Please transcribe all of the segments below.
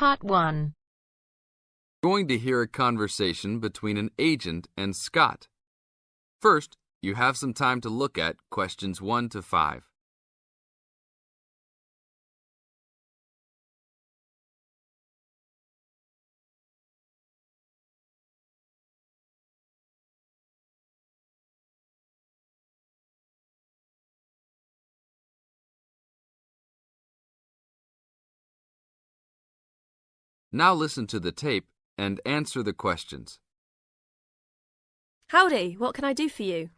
Part 1. Going to hear a conversation between an agent and Scott. First, you have some time to look at questions 1 to 5. Now listen to the tape and answer the questions. Howdy, what can I do for you?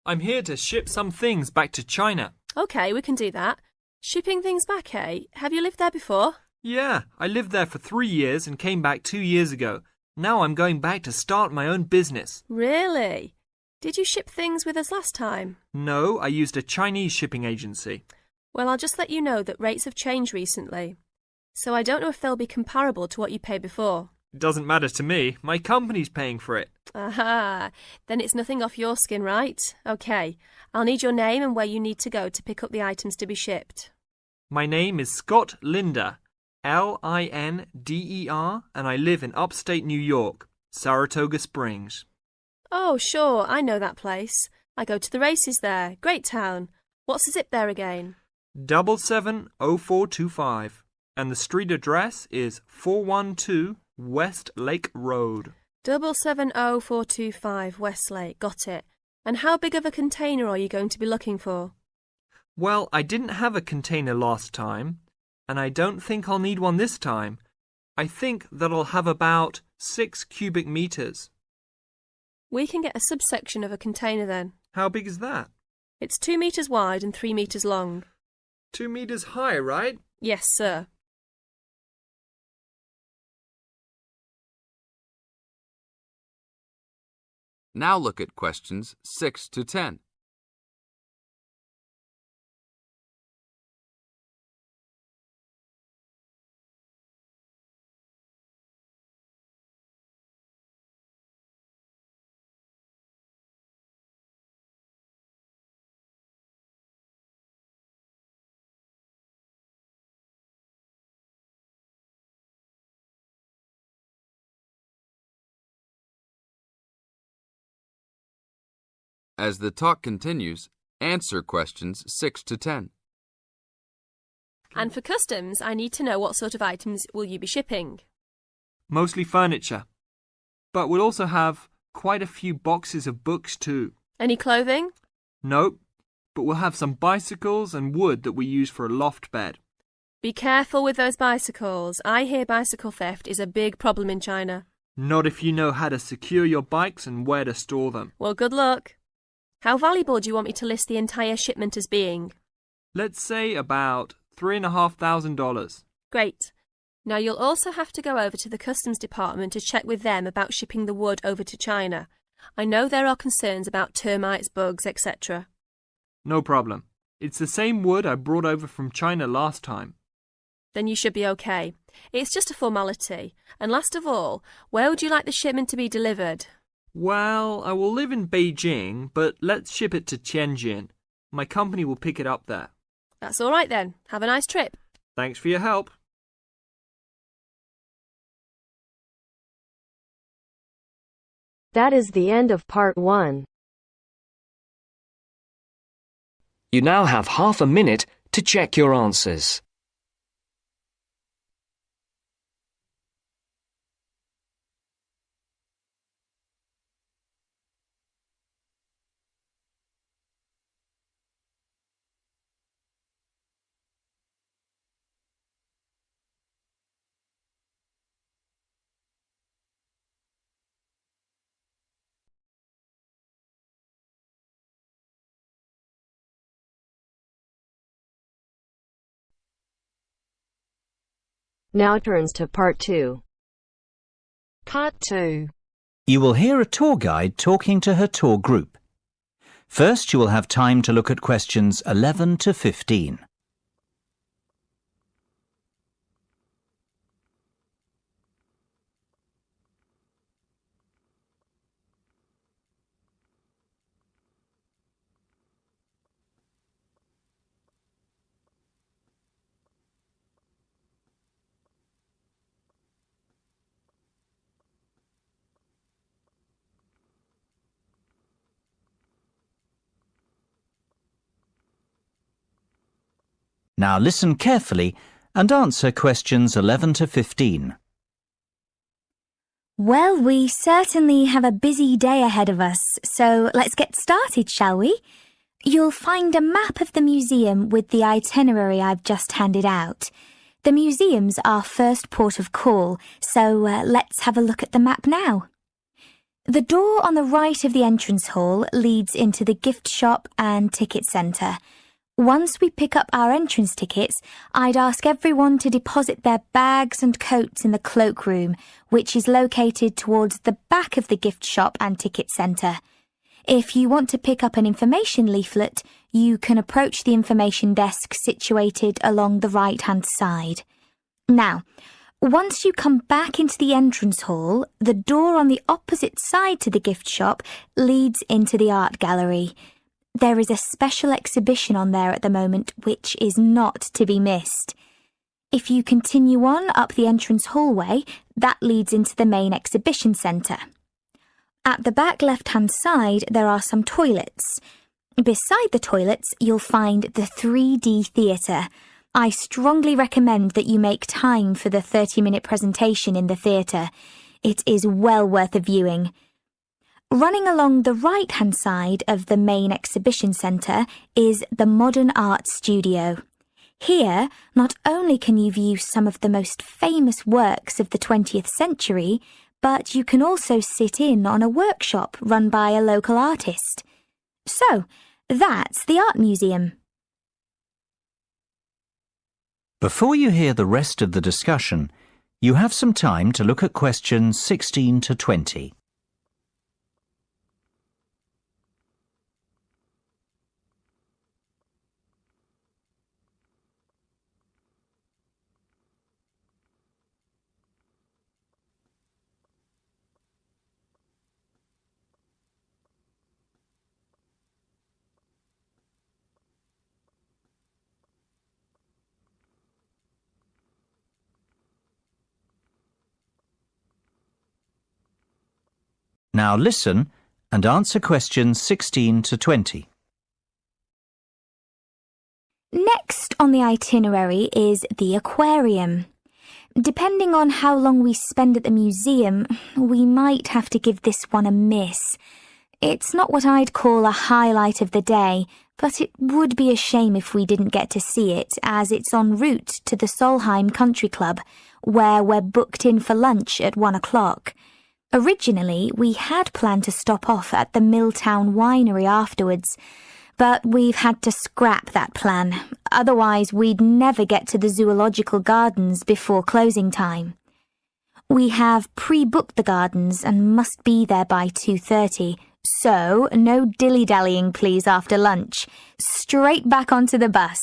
I'm here to ship some things back to China. Okay, we can do that. Shipping things back, eh? Have you lived there before? Yeah, I lived there for 3 years and came back 2 years ago. Now I'm going back to start my own business. Really? Did you ship things with us last time? No, I used a Chinese shipping agency. Well, I'll just let you know that rates have changed recently. So I don't know if they'll be comparable to what you paid before. It doesn't matter to me. My company's paying for it. Aha, then it's nothing off your skin, right? Okay, I'll need your name and where you need to go to pick up the items to be shipped. My name is Scott Linder, Linder, and I live in upstate New York, Saratoga Springs. Oh, sure, I know that place. I go to the races there. Great town. What's the zip there again? 770425, and the street address is 412 West Lake Road. 770425 Westlake, got it. And how big of a container are you going to be looking for? Well, I didn't have a container last time, and I don't think I'll need one this time. I think that I'll have about 6 cubic meters. We can get a subsection of a container then. How big is that? It's 2 meters wide and 3 meters long. 2 meters high, right? Yes, sir. Now look at questions 6 to 10. As the talk continues, answer questions 6 to 10. And for customs, I need to know what sort of items will you be shipping? Mostly furniture. But we'll also have quite a few boxes of books too. Any clothing? Nope, but we'll have some bicycles and wood that we use for a loft bed. Be careful with those bicycles. I hear bicycle theft is a big problem in China. Not if you know how to secure your bikes and where to store them. Well, good luck. How valuable do you want me to list the entire shipment as being? Let's say about $3,500. Great. Now you'll also have to go over to the customs department to check with them about shipping the wood over to China. I know there are concerns about termites, bugs, etc. No problem. It's the same wood I brought over from China last time. Then you should be okay. It's just a formality. And last of all, where would you like the shipment to be delivered? Well, I will live in Beijing, but let's ship it to Tianjin. My company will pick it up there. That's all right then. Have a nice trip. Thanks for your help. That is the end of part 1. You now have half a minute to check your answers. Now turns to part 2. Part 2. You will hear a tour guide talking to her tour group. First, you will have time to look at questions 11 to 15. Now listen carefully and answer questions 11 to 15. Well, we certainly have a busy day ahead of us, so let's get started, shall we? You'll find a map of the museum with the itinerary I've just handed out. The museum's our first port of call, so let's have a look at the map now. The door on the right of the entrance hall leads into the gift shop and ticket centre. Once we pick up our entrance tickets, I'd ask everyone to deposit their bags and coats in the cloakroom, which is located towards the back of the gift shop and ticket centre. If you want to pick up an information leaflet, you can approach the information desk situated along the right-hand side. Now, once you come back into the entrance hall, the door on the opposite side to the gift shop leads into the art gallery. There is a special exhibition on there at the moment which is not to be missed. If you continue on up the entrance hallway, that leads into the main exhibition centre. At the back left-hand side, there are some toilets. Beside the toilets, you'll find the 3D theatre. I strongly recommend that you make time for the 30-minute presentation in the theatre. It is well worth a viewing. Running along the right-hand side of the main exhibition centre is the Modern Art Studio. Here, not only can you view some of the most famous works of the 20th century, but you can also sit in on a workshop run by a local artist. So, that's the art museum. Before you hear the rest of the discussion, you have some time to look at questions 16 to 20. Now listen and answer questions 16 to 20. Next on the itinerary is the aquarium. Depending on how long we spend at the museum, we might have to give this one a miss. It's not what I'd call a highlight of the day, but it would be a shame if we didn't get to see it, as it's en route to the Solheim Country Club, where we're booked in for lunch at 1 o'clock. Originally, we had planned to stop off at the Milltown Winery afterwards, but we've had to scrap that plan. Otherwise, we'd never get to the zoological gardens before closing time. We have pre-booked the gardens and must be there by 2:30, so no dilly-dallying please after lunch. Straight back onto the bus.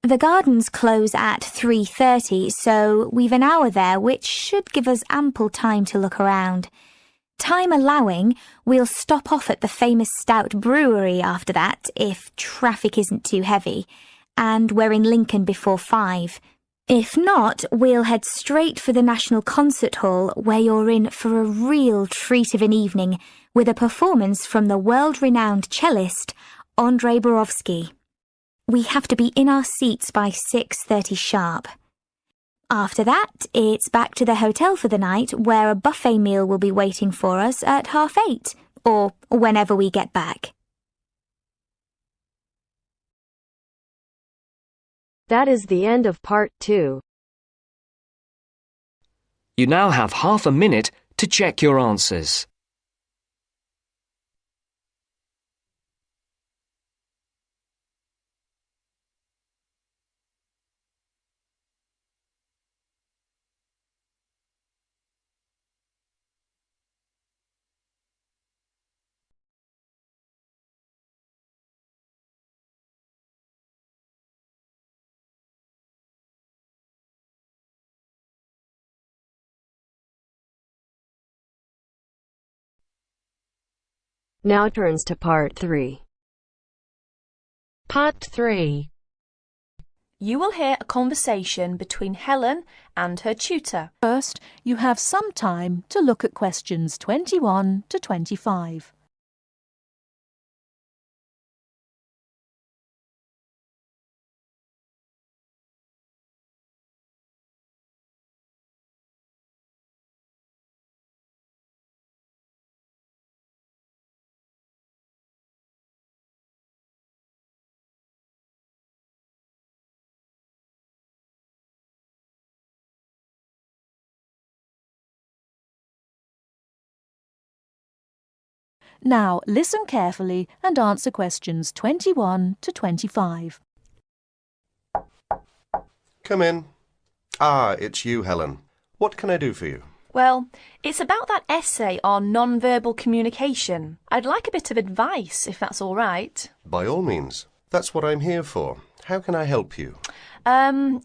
The gardens close at 3:30, so we've an hour there, which should give us ample time to look around. Time allowing, we'll stop off at the famous Stout Brewery after that, if traffic isn't too heavy, and we're in Lincoln before 5. If not, we'll head straight for the National Concert Hall, where you're in for a real treat of an evening, with a performance from the world-renowned cellist, Andrei Borovsky. We have to be in our seats by 6:30 sharp. After that, it's back to the hotel for the night, where a buffet meal will be waiting for us at 8:30, or whenever we get back. That is the end of part 2. You now have half a minute to check your answers. Now turns to part 3. Part 3. You will hear a conversation between Helen and her tutor. First, you have some time to look at questions 21 to 25. Now listen carefully and answer questions 21 to 25. Come in. Ah, it's you, Helen. What can I do for you? Well, it's about that essay on non-verbal communication. I'd like a bit of advice, if that's all right. By all means. That's what I'm here for. How can I help you?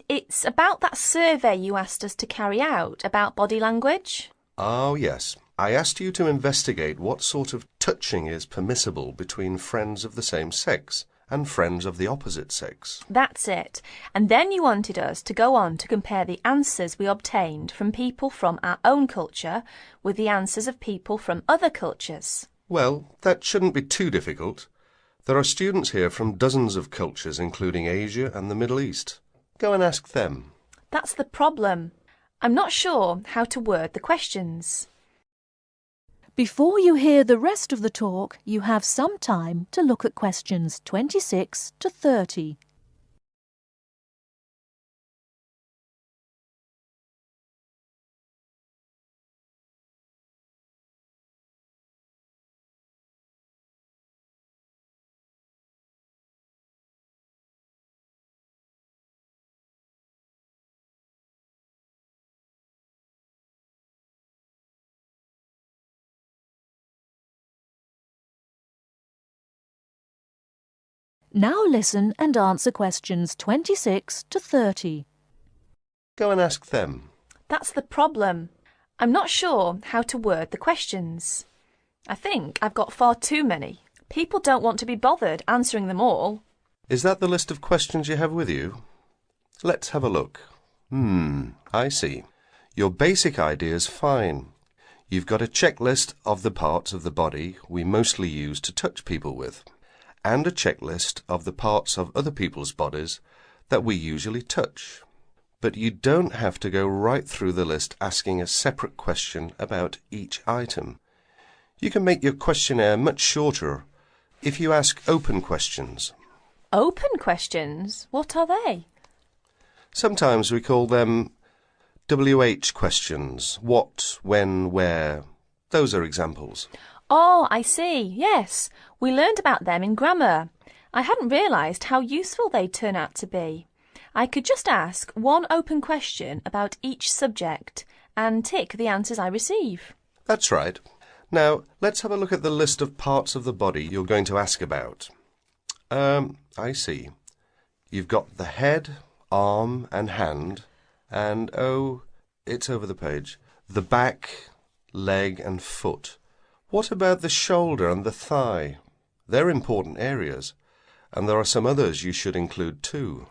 It's about that survey you asked us to carry out about body language. Oh, yes. I asked you to investigate what sort of touching is permissible between friends of the same sex and friends of the opposite sex. That's it. And then you wanted us to go on to compare the answers we obtained from people from our own culture with the answers of people from other cultures. Well, that shouldn't be too difficult. There are students here from dozens of cultures, including Asia and the Middle East. Go and ask them. That's the problem. I'm not sure how to word the questions. Before you hear the rest of the talk, you have some time to look at questions 26 to 30. Now listen and answer questions 26 to 30. Go and ask them. That's the problem. I'm not sure how to word the questions. I think I've got far too many. People don't want to be bothered answering them all. Is that the list of questions you have with you? Let's have a look. I see. Your basic idea is fine. You've got a checklist of the parts of the body we mostly use to touch people with, and a checklist of the parts of other people's bodies that we usually touch. But you don't have to go right through the list asking a separate question about each item. You can make your questionnaire much shorter if you ask open questions. Open questions? What are they? Sometimes we call them WH questions. What, when, where. Those are examples. Oh, I see. Yes, we learned about them in grammar. I hadn't realised how useful they'd turn out to be. I could just ask one open question about each subject and tick the answers I receive. That's right. Now, let's have a look at the list of parts of the body you're going to ask about. I see. You've got the head, arm and hand, and, oh, it's over the page, the back, leg and foot. What about the shoulder and the thigh? They're important areas, and there are some others you should include too.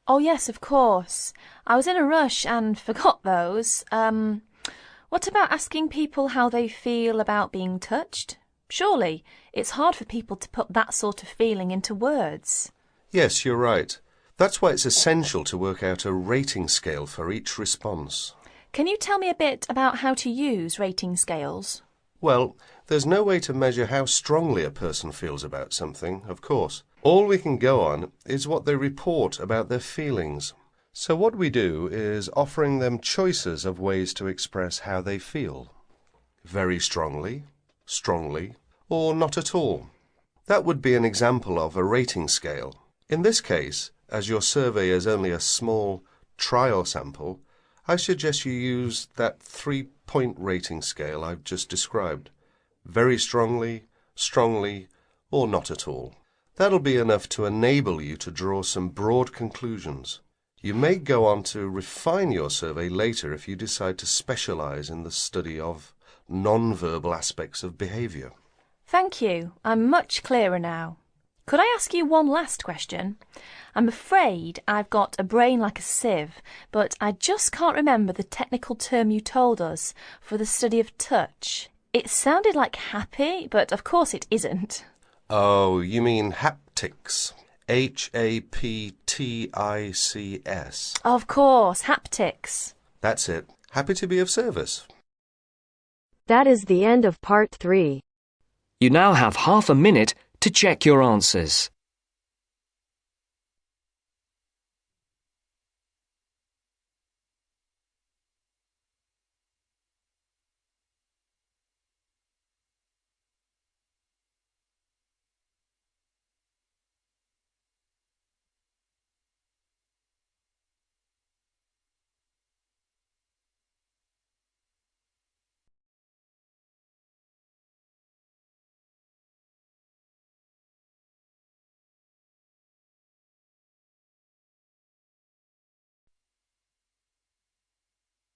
Oh, yes, of course. I was in a rush and forgot those. What about asking people how they feel about being touched? Surely it's hard for people to put that sort of feeling into words. Yes, you're right. That's why it's essential to work out a rating scale for each response. Can you tell me a bit about how to use rating scales? Well, there's no way to measure how strongly a person feels about something, of course. All we can go on is what they report about their feelings. So what we do is offering them choices of ways to express how they feel. Very strongly, strongly, or not at all. That would be an example of a rating scale. In this case, as your survey is only a small trial sample, I suggest you use that 3-point rating scale I've just described. Very strongly, strongly, or not at all. That'll be enough to enable you to draw some broad conclusions. You may go on to refine your survey later if you decide to specialise in the study of non-verbal aspects of behaviour. Thank you. I'm much clearer now. Could I ask you one last question? I'm afraid I've got a brain like a sieve, but I just can't remember the technical term you told us for the study of touch. It sounded like happy, but of course it isn't. Oh, you mean haptics. Haptics. Of course, haptics. That's it. Happy to be of service. That is the end of part 3. You now have half a minute to check your answers.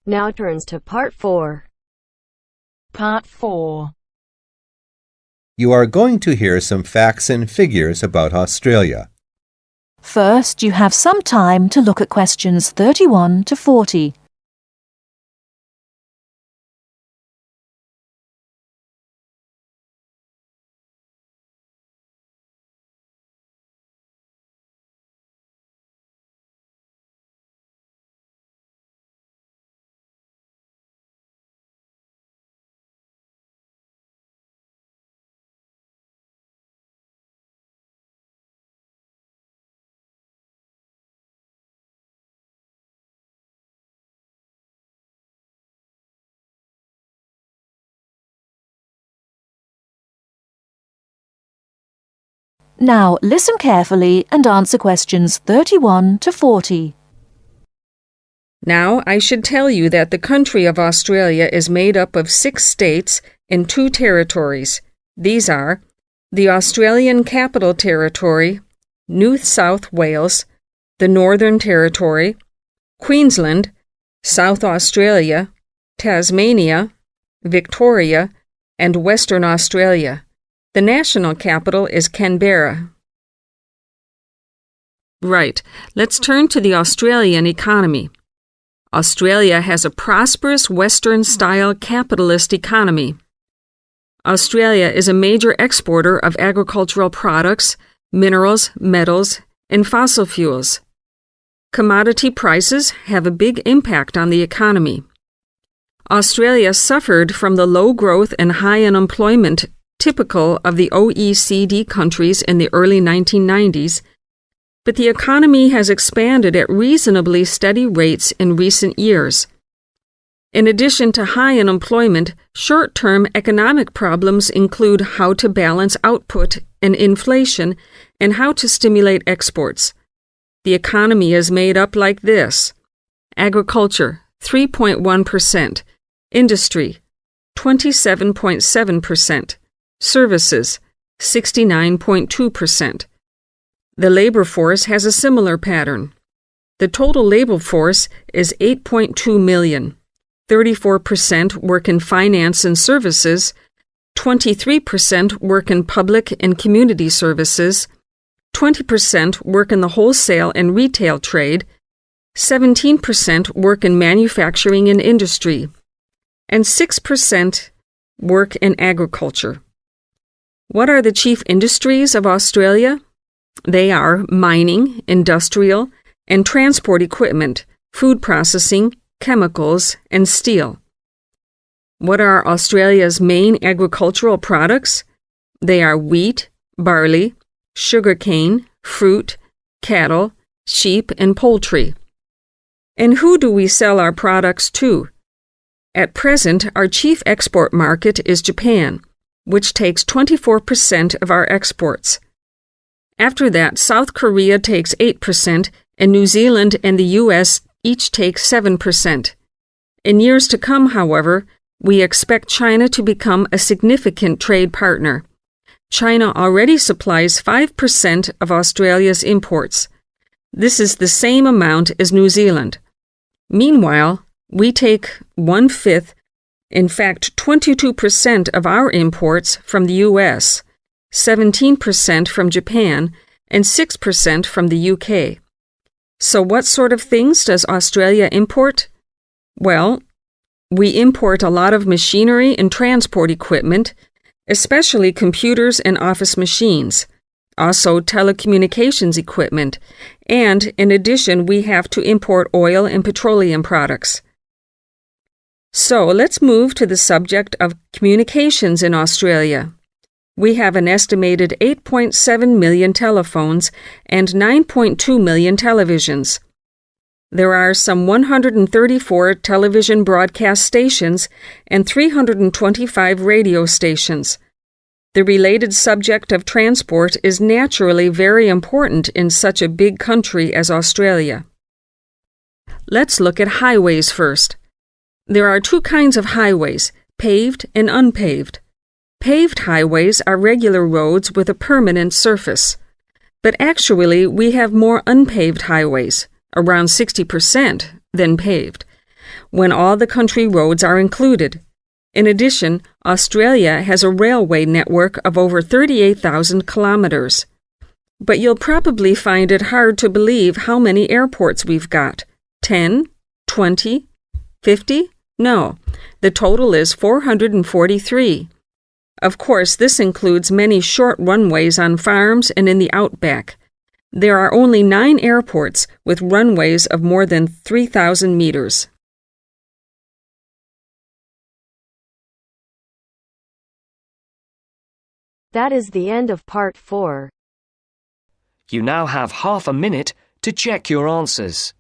Now turns to Part 4. Part 4. You are going to hear some facts and figures about Australia. First, you have some time to look at questions 31 to 40. Now listen carefully and answer questions 31 to 40. Now I should tell you that the country of Australia is made up of 6 states and 2 territories. These are the Australian Capital Territory, New South Wales, the Northern Territory, Queensland, South Australia, Tasmania, Victoria, and Western Australia. The national capital is Canberra. Right, let's turn to the Australian economy. Australia has a prosperous Western-style capitalist economy. Australia is a major exporter of agricultural products, minerals, metals, and fossil fuels. Commodity prices have a big impact on the economy. Australia suffered from the low growth and high unemployment typical of the OECD countries in the early 1990s, but the economy has expanded at reasonably steady rates in recent years. In addition to high unemployment, short-term economic problems include how to balance output and inflation and how to stimulate exports. The economy is made up like this: agriculture, 3.1%, industry, 27.7%, services, 69.2%. The labor force has a similar pattern. The total labor force is 8.2 million. 34% work in finance and services, 23% work in public and community services, 20% work in the wholesale and retail trade, 17% work in manufacturing and industry, and 6% work in agriculture. What are the chief industries of Australia? They are mining, industrial, and transport equipment, food processing, chemicals, and steel. What are Australia's main agricultural products? They are wheat, barley, sugarcane, fruit, cattle, sheep, and poultry. And who do we sell our products to? At present, our chief export market is Japan, which takes 24% of our exports. After that, South Korea takes 8%, and New Zealand and the U.S. each take 7%. In years to come, however, we expect China to become a significant trade partner. China already supplies 5% of Australia's imports. This is the same amount as New Zealand. Meanwhile, we take 1/5, in fact 22% of our imports from the U.S., 17% from Japan, and 6% from the UK. So what sort of things does Australia import? Well, we import a lot of machinery and transport equipment, especially computers and office machines, also telecommunications equipment, and in addition we have to import oil and petroleum products. So let's move to the subject of communications in Australia. We have an estimated 8.7 million telephones and 9.2 million televisions. There are some 134 television broadcast stations and 325 radio stations. The related subject of transport is naturally very important in such a big country as Australia. Let's look at highways first. There are 2 kinds of highways, paved and unpaved. Paved highways are regular roads with a permanent surface. But actually, we have more unpaved highways, around 60%, than paved. when all the country roads are included. In addition, Australia has a railway network of over 38,000 kilometers. But you'll probably find it hard to believe how many airports we've got. 10? 20? 50? No, the total is 443. Of course, this includes many short runways on farms and in the outback. There are only 9 airports with runways of more than 3,000 meters. That is the end of part 4. You now have half a minute to check your answers.